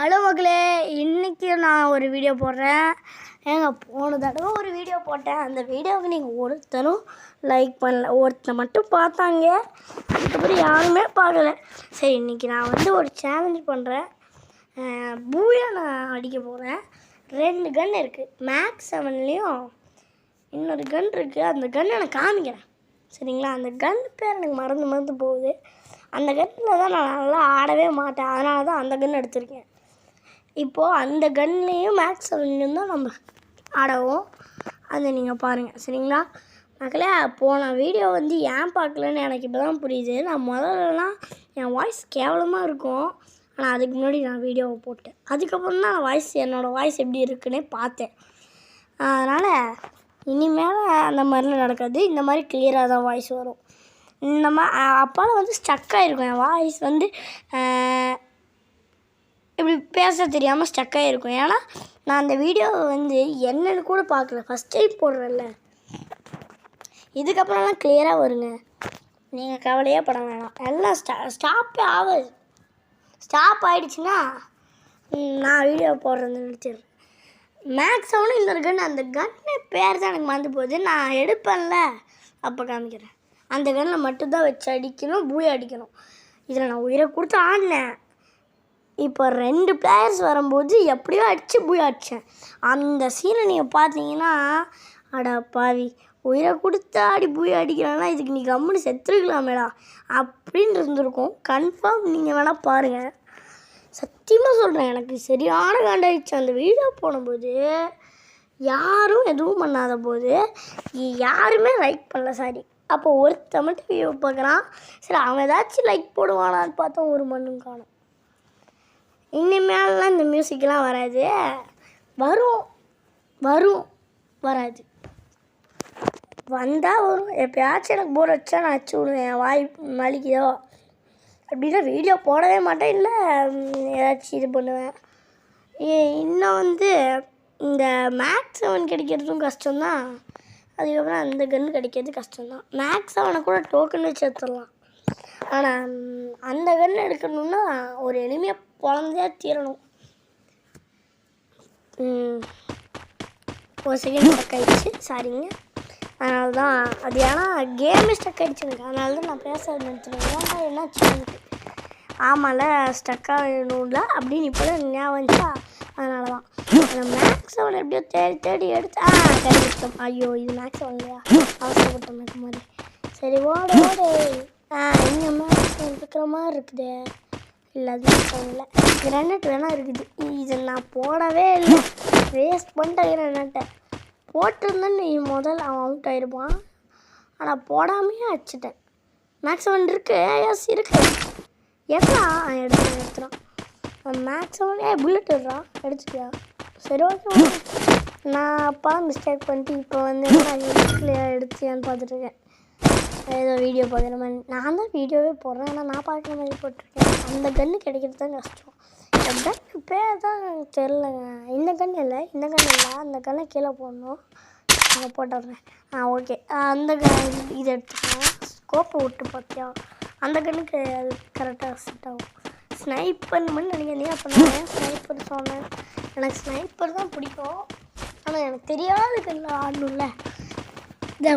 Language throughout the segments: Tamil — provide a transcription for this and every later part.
ஹலோ மக்களே, இன்றைக்கி நான் ஒரு வீடியோ போடுறேன். போன தடவை ஒரு வீடியோ போட்டேன். அந்த வீடியோவுக்கு நீங்கள் ஒருத்தரும் லைக் பண்ணல. ஒருத்தர் மட்டும் பார்த்தாங்க, அதுக்கப்புறம் யாருமே பார்க்கல. சரி, இன்றைக்கி நான் ஒரு சேலஞ்ச் பண்ணுறேன். பூயா நான் அடிக்க போகிறேன். 2 கன் இருக்குது. மேக்ஸ் 7லேயும் இன்னொரு கன் இருக்குது. அந்த கன் நான் காமிக்கிறேன், சரிங்களா? அந்த கன் பேர் எனக்கு மறந்து போகுது. அந்த கன்னில் தான் நான் நல்லா ஆடவே மாட்டேன், அதனால தான் அந்த கன் எடுத்திருக்கேன். இப்போது அந்த கன்லேயும் மேக்ஸ் 7லேயும் தான் நம்ம ஆடவும். அதை நீங்கள் பாருங்கள், சரிங்களா மக்களே? போன வீடியோ ஏன் பார்க்கலன்னு எனக்கு இப்போ தான் புரியுது. நான் முதல்லலாம் என் வாய்ஸ் கேவலமாக இருக்கும், ஆனால் அதுக்கு முன்னாடி நான் வீடியோவை போட்டேன். அதுக்கப்புறம் தான் என்னோடய வாய்ஸ் எப்படி இருக்குன்னே பார்த்தேன். அதனால் இனிமேல் அந்த மாதிரிலாம் நடக்காது. இந்த மாதிரி கிளியராக தான் வாய்ஸ் வரும். இந்த அப்போலாம் ஸ்டக்காக இருக்கும். என் வாய்ஸ் இப்படி பேச தெரியாமல் ஸ்டக்காக இருக்கும். ஏன்னா நான் அந்த வீடியோவை என்னன்னு கூட பார்க்கல, ஃபஸ்ட் டைம் போடுறேன்ல. இதுக்கப்புறம்லாம் கிளியராக வருங்க, நீங்கள் கவலையே பட வேணாம். எல்லாம் ஸ்டாப்பே ஆகாது. ஸ்டாப் ஆகிடுச்சுன்னா நான் வீடியோ போடுறேன்னு நினச்சிடுறேன். மேக்ஸ் 7 இன்னொரு கன், அந்த கன்னு பேர் தான் எனக்கு மறந்து போகுது. நான் எடுப்பேன்ல, அப்போ காமிக்கிறேன். அந்த கன்னில் மட்டும்தான் வச்சு அடிக்கணும், பூயா அடிக்கணும். இதில் நான் உயிரை கொடுத்து ஆடினேன். இப்போ 2 பிளேயர்ஸ் வரும்போது எப்படியோ அடித்து பூயா அடித்தேன். அந்த சீனை நீங்கள் பார்த்தீங்கன்னா, அடா பாவி, உயிரை கொடுத்து ஆடி பூயா அடிக்கிறான்னா இதுக்கு நீ கம்முன்னு செத்துருக்கலாமேடா அப்படின்னு இருந்திருக்கும். கன்ஃபார்ம் நீங்கள் வேணால் பாருங்கள். சத்தியமாக சொல்கிறேன், எனக்கு சரியான காண்டாயிடுச்சு. அந்த வீடியோ போடும்போது யாரும் எதுவும் பண்ணாத போது யாருமே லைக் பண்ணல, சாரி. அப்போ ஒருத்த மட்டும் வீடியோ பார்க்குறான். சரி, அவன் ஏதாச்சும் லைக் போடுவானான்னு பார்த்தா ஒரு மண்ணும் காணும். இனிமேலாம் இந்த மியூசிக்லாம் வராது. வராது வந்தால் வரும். எப்போயாச்சும் எனக்கு போர் வச்சா நான் அடிச்சு விடுவேன். என் வாய் மலிக்குதோ அப்படின்னா வீடியோ போடவே மாட்டேன், இல்லை ஏதாச்சும் இது பண்ணுவேன். இன்னும் இந்த மேக்ஸ் 7 கிடைக்கிறதும் கஷ்டம்தான். அதுக்கப்புறம் அந்த கன்று கிடைக்கிறது கஷ்டம்தான். மேக்ஸ் 7 கூட டோக்கன் வச்சு எடுத்துடலாம். ஆனால் அந்த கன்று எடுக்கணுன்னா ஒரு எளிமையாக குழந்தையா தீரணும். ஒரு செகண்ட் ஸ்டக் ஆகிடுச்சு, சாரிங்க. அதனால தான் அது, ஏன்னா கேமே ஸ்டக் ஆகிடுச்சு எனக்கு. அதனால தான் நான் பேச நிறுத்தினேன். ஏன்னா என்னாச்சு, ஆமாம்ல ஸ்டக் ஆகணும்ல அப்படின்னு இப்போ தான் ஞாபகம் வந்துச்சா. அதனால தான் அந்த மேக்ஸ் 7 எப்படியோ தேடி எடுத்து கிடைக்கும். ஐயோ, இது மேக்ஸ் 7 இல்லையா, அவசரப்பட்ட மேக் மாதிரி. சரி, ஓடு இங்கே மேக்ஸ் இருக்கிற மாதிரி இருக்குது. இல்லை, அது இல்லை, கிரானைட் வேணால் இருக்குது. இதை நான் போடவே இல்லை, வேஸ்ட் பண்ணிட்டேன். கிரானைட்டை போட்டிருந்தேன்னு அவன் அவுட் ஆகிருப்பான். ஆனால் போடாமையே அடிச்சிட்டேன். மேக்ஸ் 7 இருக்குது, எஸ் இருக்குது. எடுத்துகிறான் மேக்ஸ் 7. புல்லட் எடுறான், எடுத்துட்டியா? சரி, ஓகே. நான் அப்பா மிஸ்டேக் பண்ணிட்டு இப்போ நான் எடுத்தியான்னு பார்த்துட்ருக்கேன். ஏதோ வீடியோ பார்க்குற மாதிரி நான் தான் வீடியோவே போடுறேன், ஆனால் நான் பார்க்குற மாதிரி போட்டிருக்கேன். அந்த கன்று கிடைக்கிறது தான் கஷ்டம். இந்த கன்று பேர் தான் எனக்கு தெரிலங்க. இந்த கன்று இல்லை, அந்த கன்னை கீழே போடணும். நான் போட்டுடுறேன். ஓகே. அந்த இதை எடுத்துக்கிறேன். ஸ்கோப்பை விட்டு பார்த்தியா, அந்த கண்ணுக்கு அது கரெக்டாக செட் ஆகும். ஸ்னைப்பர் மாதிரி நினைக்கிறீங்க. அப்போ நான் ஏன் ஸ்னைப்பர் சொன்னேன்? எனக்கு ஸ்னைப்பர் தான் பிடிக்கும், ஆனால் எனக்கு தெரியாத கண்ணில் ஆடணும்ல. இந்த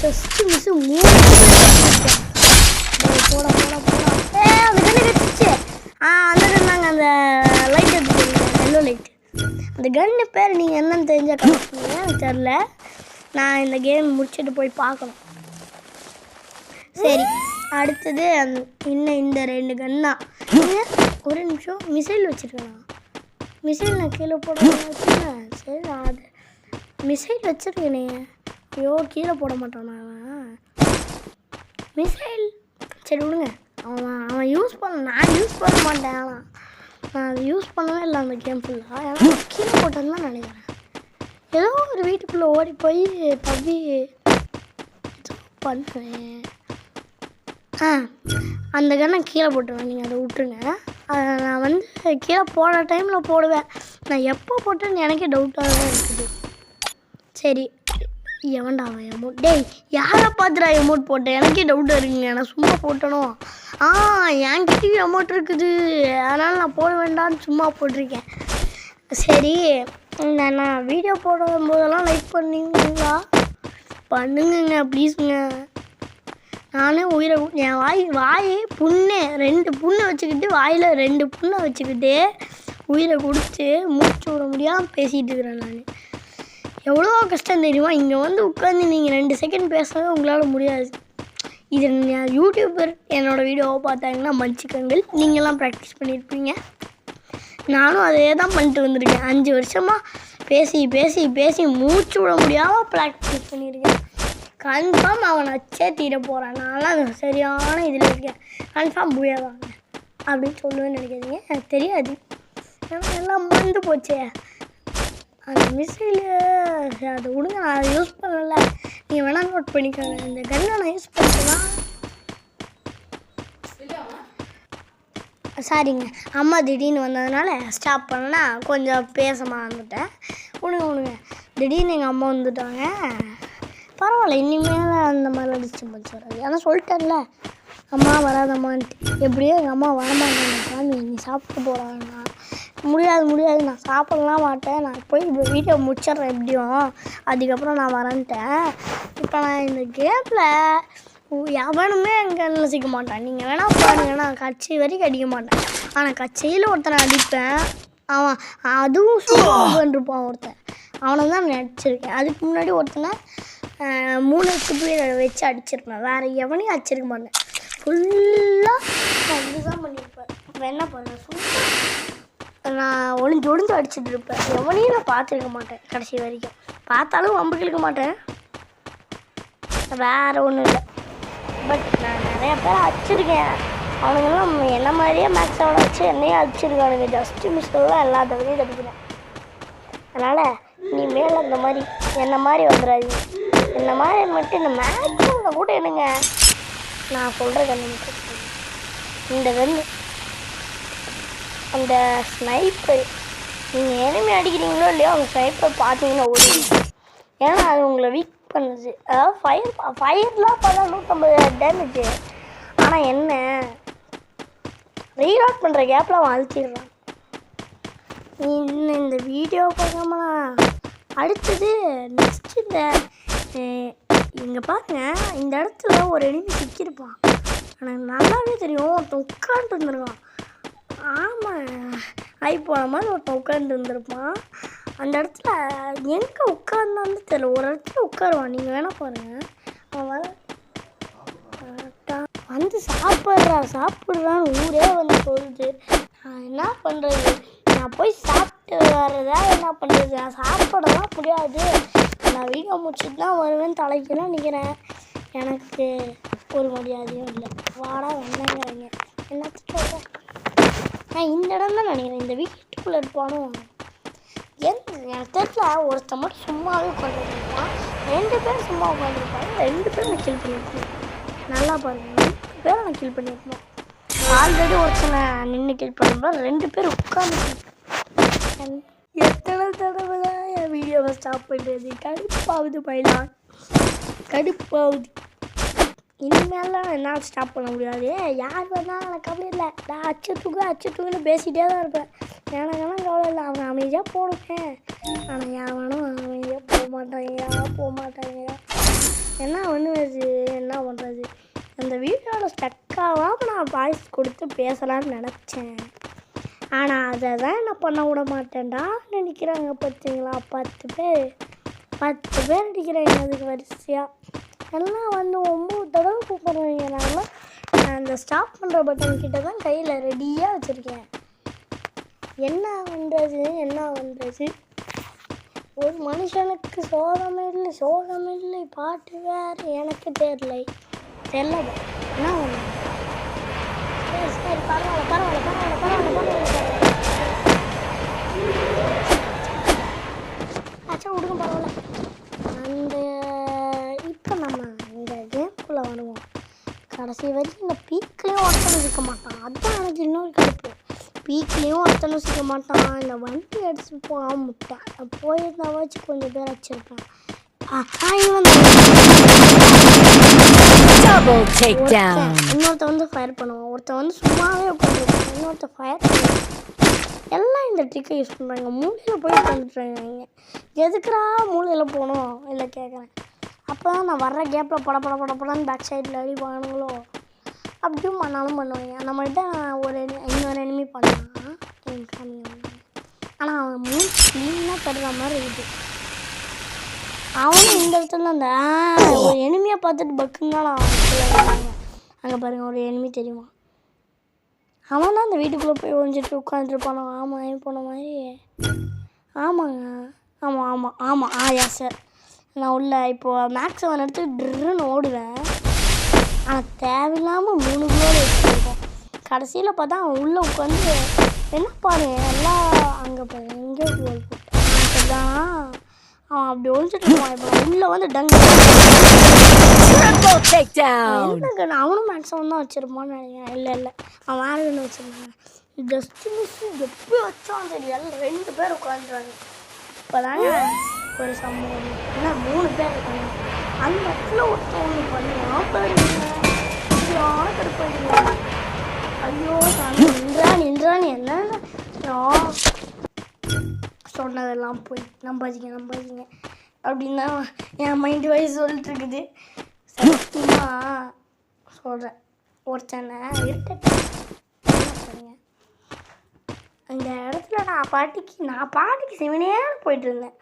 ஜஸ்ட் மிஸ் போட அந்த கண்ணு கட்டிச்சு. அந்த கண்ணாங்க, அந்த லைட் எடுத்துக்கோங்க, எல்லோ லைட். அந்த கன்னு பேர் நீங்கள் என்னன்னு தெரிஞ்சால் கமெண்ட் பண்ணுங்க, எனக்கு தெரில. நான் இந்த கேம் முடிச்சுட்டு போய் பார்க்கணும். சரி, அடுத்தது இன்னும் இந்த 2 கன் தான். ஒரு நிமிஷம், மிசைல் வச்சுருக்கேன். மிசைல் நான் கீழே போட வச்சுருக்கேன். சரி, அது மிசைல் வச்சுருக்கேனே. ஐயோ, கீழே போட மாட்டான் அவன் மிசைல். சரி விடுங்க, அவன் யூஸ் பண்ண, நான் யூஸ் பண்ண மாட்டேன். ஆனால் நான் அதை யூஸ் பண்ணவே இல்லை அந்த கேம் ஃபுல்லாக. ஏன்னா கீழே போட்டேன்னு தான் நினைக்கிறேன். ஏதோ ஒரு வீட்டுக்குள்ளே ஓடி போய் பவி பண்ணுறேன். அந்த கண்ணை கீழே போட்டுருவேன், நீங்கள் அதை விட்டுருங்க. நான் கீழே போடுற டைமில் போடுவேன். நான் எப்போ போட்டேன்னு எனக்கே டவுட்டாக தான் இருக்குது. சரி, எவன்டா அவன் எமௌண்ட்? டேய், யாரை பார்த்துடா எமௌண்ட் போட்டேன்? எனக்கே டவுட்டாக இருக்குங்க. நான் சும்மா போட்டணும். என்கிட்டயும் அமௌண்ட் இருக்குது, அதனால் நான் போட வேண்டாம்னு சும்மா போட்டிருக்கேன். சரி, நான் வீடியோ போடும் போதெல்லாம் லைக் பண்ணுவீங்களா? பண்ணுங்க ப்ளீஸுங்க. நானே உயிரை என் வாய் புண்ணு 2 புண்ணை வச்சுக்கிட்டு, வாயில் 2 புண்ணை வச்சுக்கிட்டு உயிரை கொடுத்து மூச்சு விட முடியாமல் பேசிகிட்டு இருக்கிறேன். நான் எவ்வளோ கஷ்டம் தெரியுமா? இங்கே வந்து உட்காந்து நீங்கள் 2 செகண்ட் பேசவே உங்களால் முடியாது. இது யூடியூபர் என்னோடய வீடியோவை பார்த்தாங்கன்னா மன்னிச்சுக்கங்கள், நீங்களாம் ப்ராக்டிஸ் பண்ணியிருப்பீங்க. நானும் அதே தான் பண்ணிட்டு வந்திருக்கேன். 5 வருஷமாக பேசி பேசி பேசி மூச்சு விட முடியாமல் ப்ராக்டிஸ் பண்ணியிருக்கேன். கன்ஃபார்ம் அவன் நச்சே தீர போகிறான். நான்லாம் அது சரியான இதில் இருக்கேன். கன்ஃபார்ம் புரியாதாங்க அப்படின்னு சொல்லுவேன்னு நினைக்காதீங்க, எனக்கு தெரியாது. ஏன்னா எல்லாம் மறந்து போச்சே. அந்த மிஸ்ஸில் அதை விடுங்க, நான் அதை யூஸ் பண்ணல. நீங்கள் வேணால் நோட் பண்ணிக்கோங்க. இந்த கன்னை நான் யூஸ் பண்ணிக்கலாம். சாரிங்க, அம்மா திடீர்னு வந்ததுனால ஸ்டாப் பண்ணேன்னா கொஞ்சம் பேச மறந்துட்டேன். விடுங்க. திடீர்னு எங்கள் அம்மா வந்துட்டாங்க. பரவாயில்ல, இனிமேல் அந்த மாதிரி அடிச்சு போச்சு வராது. ஆனால் சொல்லிட்டேன்ல அம்மா வராதம்மான்ட்டு. எப்படியோ எங்கள் அம்மா வரமாட்டாங்க, சாமி நீ சாப்பிட்டு போகிறாங்கன்னா. முடியாது, நான் சாப்பிடலாம் மாட்டேன், நான் போய் வீடியோ முடிச்சிட்றேன் எப்படியும், அதுக்கப்புறம் நான் வரேன்ட்டேன். இப்போ நான் இந்த கேமில் எவனுமே என் கண்ணில் சிக்க மாட்டான். நீங்கள் வேணால் பாருங்க, நான் கட்சி வரைக்கும் அடிக்க மாட்டேன். ஆனால் கட்சியில் ஒருத்தனை அடிப்பேன். அவன் அதுவும் சூப்பர் இருப்பான் ஒருத்தன், அவனை தான் நான் அடிச்சிருக்கேன். அதுக்கு முன்னாடி ஒருத்தனை 3 HP வச்சு அடிச்சிருப்பேன். வேறு எவனையும் அடிச்சிருக்க மாட்டேன். ஃபுல்லாக நான் இதுதான் பண்ணியிருப்பேன். இப்போ என்ன பண்ணேன், சும்மா நான் ஒளிஞ்சு அடிச்சுட்டு இருப்பேன். எவனையும் நான் பார்த்துருக்க மாட்டேன் கடைசி வரைக்கும். பார்த்தாலும் வம்புக்கு இழுக்க மாட்டேன், வேறு ஒன்றும் இல்லை. பட் நான் நிறையா பேரை அடிச்சிருக்கேன். அவனுங்கெல்லாம் என்ன மாதிரியே மேக்ஸோட வச்சு என்னையும் அடிச்சிருக்கானுங்க. ஜஸ்ட்டு மிஸ்ஸெல்லாம் எல்லா தடவையும் அடிக்கிறேன். அதனால் இனிமேல் அந்த மாதிரி என்ன மாதிரி வந்துடாதீங்க. என்ன மாதிரி மட்டும் இந்த மேக்ஸில் கூட என்னங்க நான் சொல்கிற கண்ணு மட்டும் இந்த கண்ணு, அந்த ஸ்னைப்பர், நீங்கள் எனிமே அடிக்கிறீங்களோ இல்லையோ அந்த ஸ்னைப்பர் பார்த்தீங்கன்னா ஓடி. ஏன்னா அது உங்களை வீக் பண்ணுது. அதாவது ஃபயர்லாம் பார்த்தா 150 டேமேஜ். ஆனால் என்ன ரீலோட் பண்ணுற கேப்பில் அவன் அழிச்சிடுறான். இன்னும் இந்த வீடியோ பார்க்காமலா அடுத்தது நெக்ஸ்ட் இங்கே பாருங்க, இந்த இடத்துல ஒரு எனிமி சிக்கியிருப்பான். எனக்கு நல்லாவே தெரியும், ஒருத்தன் உட்காந்துட்டு இருந்திருக்கான். ஆமாம், போன மாதிரி ஒருத்தன் உட்காந்து இருந்திருப்பான். அந்த இடத்துல எங்கே உட்கார்ந்தான்னு தெரியல, ஒரு இடத்துல உட்காருவான். நீங்கள் வேணால் பாருங்கள், அவன் வந்து சாப்பிட்றான்னு ஊரே வந்து சொல்லுது. நான் என்ன பண்ணுறது, நான் போய் சாப்பிட்டு வர்றதா என்ன பண்ணுறது, நான் சாப்பிடலாம் முடியாது. நான் வீடியோ முடிச்சுட்டு தான் வருவேன்னு தலைக்கெல்லாம் நிற்கிறேன். எனக்கு ஒரு மரியாதையும் இல்லை. வாடா வேணாங்கிறீங்க என்னத்த சொல்கிறேன். நான் இந்த இடம் தான் நினைக்கிறேன், இந்த வீட்டுக்குள்ளே இருப்பானோ எனக்கு தெரியல. ஒருத்தர் மட்டும் சும்மாவே உட்காந்துருப்பான், 2 பேர் சும்மா உட்காந்துருப்பாங்க. 2 பேரும் நான் கில் பண்ணியிருக்கேன். நல்லா பாருங்கள், 2 பேரும் நான் கில் பண்ணியிருப்போம். ஆல்ரெடி ஒருத்தனை நின்று கில் பண்ணும்போது 2 பேர் உட்காந்து. எத்தனை தடவை தான் என் வீடியோவை ஸ்டாப் பண்ணுறது, கடுப்பாகுது பைலான், கடுப்பாகுது. இனிமேலாம் என்னால் ஸ்டாப் பண்ண முடியாது. யார் வந்தாலும் எனக்கு கவலை இல்லை. நான் அச்சு தூக்குன்னு பேசிகிட்டே தான் இருப்பேன். எனக்கெல்லாம் கவலை இல்லை, அவங்க அமைதியாக போடுவேன். ஆனால் யாரும் அமைதியாக போக மாட்டாங்க. என்ன பண்ணுறது, அந்த வீடியோவில் ஸ்டக்காகாமல் நான் வாய்ஸ் கொடுத்து பேசலான்னு நினச்சேன். ஆனால் அதை தான் என்ன பண்ண விட மாட்டேன்டா நினைக்கிறாங்க. பார்த்தீங்களா, 10 பேர் நினைக்கிறாங்க அதுக்கு வரிசையாக. எல்லாம் வந்து 9 தடவை கூப்பிட்றீங்க. நான் அந்த ஸ்டாப் பண்ணுற பட்டன் கிட்ட தான் கையில் ரெடியாக வச்சுருக்கேன். என்ன பண்ணுறது, ஒரு மனுஷனுக்கு சோகமில்லை பாட்டு வேறு எனக்கு தெரியல. என்ன ஒன்று சரி பரவாயில்ல. ஆச்சா விடுங்க, பரவாயில்ல. அந்த இப்போ நம்ம இந்த கேம்குள்ளே வருவோம். கடைசி வரைக்கும் இந்த பீக்லேயும் ஒருத்தனும் சிக்க மாட்டான். அதுதான் எனக்கு இன்னொரு கடுப்பு. பீக்லேயும் ஒருத்தனும் சிக்க மாட்டான். இந்த வண்டி அடிச்சு போகாமல் முட்டேன். போயிருந்தா வச்சு கொஞ்சம் பேர் வச்சுருப்பேன். Double takedown. இன்னொருத்த வந்து ஃபயர் பண்ணுவான், ஒருத்தன் வந்து சும்மாவே உட்காந்துருப்பான், இன்னொருத்த ஃபயர் பண்ணுவான். எல்லாம் இந்த ட்ரிக்கை யூஸ் பண்ணுறாங்க. மூலையில் போய் உட்காந்துட்டுருக்காங்க. எதுக்குறா மூலையில் போகணும் இல்லை கேட்குறேன். அப்போ தான் நான் வர்ற கேப்பில் படப்படன்னு பேக் சைடில் அடிப்பானுங்களோ அப்படியும் பண்ணாலும் பண்ணுவாங்க. அந்த மாதிரி தான் ஒரு இன்னொரு எனிமி பண்ணான் ஆனால் அவன் மூணு க்ளீனாக தடுற மாதிரி இருக்குது. அவனும் இந்த இடத்துல அந்த ஒரு எனிமியை பார்த்துட்டு பக்குன்னு தான் நான் அங்கே பாருங்கள் ஒரு எனிமி தெரியுமா, அவன் தான் அந்த வீட்டுக்குள்ளே போய் ஒழிஞ்சிட்டு உட்காந்துருப்பானோ. ஆமாம் போன மாதிரி. ஆமாங்க ஆமாம் எஸ் சார். நான் உள்ள இப்போது மேக்ஸ் அவன் எடுத்து ட்ருன்னு ஓடுவேன். ஆனால் தேவையில்லாமல் 3 குளோடு வச்சுருக்கோம். கடைசியில் பார்த்தா அவன் உள்ளே உட்காந்து என்ன பாருங்க எல்லாம் அங்கே பாரு எங்கேயோ குளோடு போட்டான். அவன் அப்படி ஒழிச்சிட்டு இருப்பான். இப்போ உள்ளே வந்து டங்கு அவனும் மேக்ஸிமம் தான் வச்சுருப்பான்னு நினைக்கிறேன். இல்லை அவன் வேறு ஒன்று வச்சுருந்தாங்க. ஜஸ்ட் மிஸ் எப்படி வச்சான் தெரியும். 2 பேர் உட்காந்துருவாங்க. இப்போ தாங்க ஒரு சம்பவம். ஏன்னா 3 பேர் இருக்காங்க. அந்த இடத்துல ஒருத்தர் ஒன்று பண்ணுவான் பாருங்க. கடுப்பாங்க. ஐயோ நின்றான் என்னன்னு சொன்னதெல்லாம் போய் நம்பாதீங்க அப்படின்னு தான் என் மைண்ட் வைஸ் சொல்லிட்டு இருக்குது. சத்தியமாக சொல்கிறேன். ஒருத்தனை இருக்கட்டும் அந்த இடத்துல நான் பாட்டிக்கு சிவனேன்னு போயிட்டு இருந்தேன்.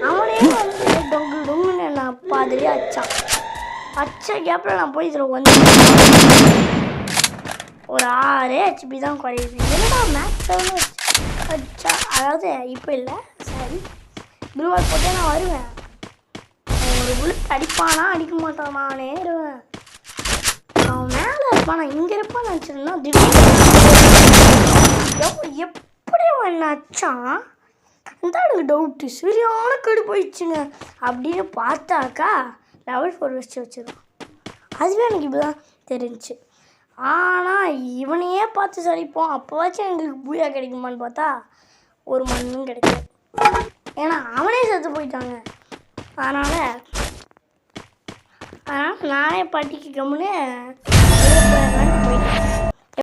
அவனே வந்து டொங்குன்னு நான் பாதிரியே அச்ச கேப்பில் நான் போய் இதில் வந்து ஒரு 6 HP தான் குறையுது. என்னடா மேக்ஸ் அச்சா, அதாவது இப்போ இல்லை சரி ப்ளூவால் போட்டே நான் வருவேன். ஒரு புல்லட் அடிப்பானா அடிக்க மாட்டான் நானே இருவேன். அவன் மேலே இருப்பான், நான் இங்கே இருப்பான்னு நினச்சிருந்தா திடீர்னு எப்படி அவன் அச்சான் அந்த எனக்கு டவுட்டு. சரியான கடு போயிடுச்சுங்க. அப்படின்னு பார்த்தாக்கா லெவல் 4 வச்சிருவான். அதுவே எனக்கு இப்போ தான் தெரிஞ்சிச்சு. ஆனால் இவனையே பார்த்து சரிப்போம். அப்போவாச்சும் எங்களுக்கு பூயா கிடைக்குமான்னு பார்த்தா ஒரு மண்ணும் கிடைக்கும். ஏன்னா அவனே செத்து போயிட்டாங்க. அதனால் நானே பாட்டிக்கு கம்முன்னு போயிட்டேன்.